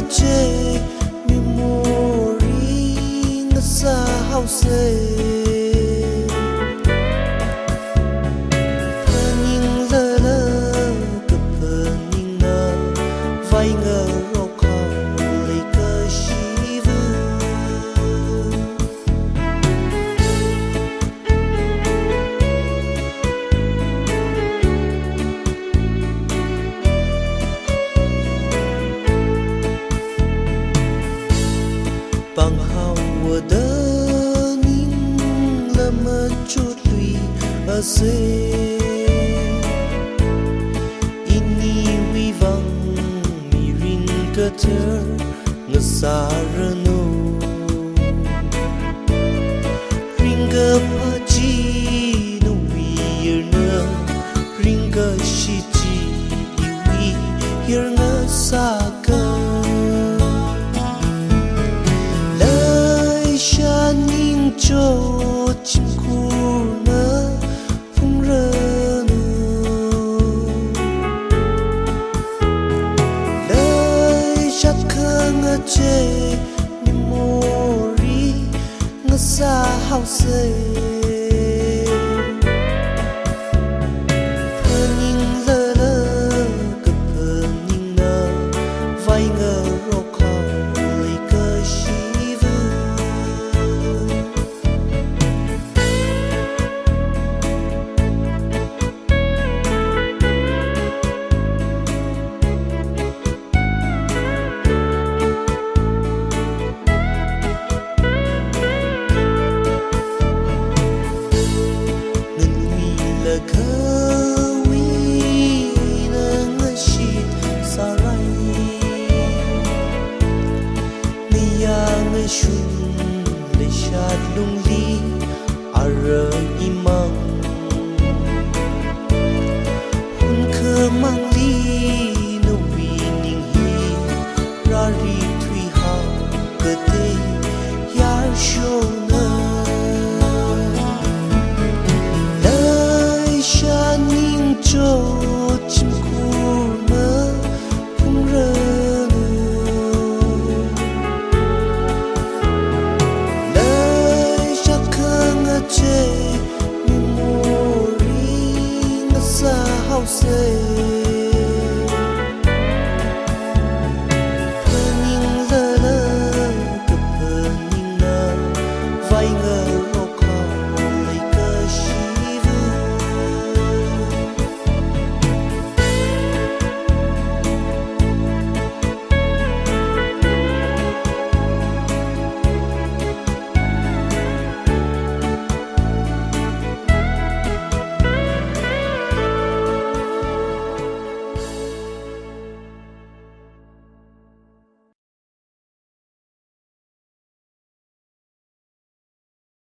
che memory nga sa house paning la la ka paning na vai nga ro kha le ka shiva bằng hao da ning la ma chút lui a se ini wi vang mi ring ka ter nga sa ra no ring ka pa chi no wi yer na ring ka shi chi wi yer nga sa ka cho chim khu na phung rơ nu lời chắc khơ ngơ chê memory ngơ xa hao sê paning lơ lơ ka paning na vai ngơ ro kha le ka shiva shun le shat lung li ara imang hun khơ mang li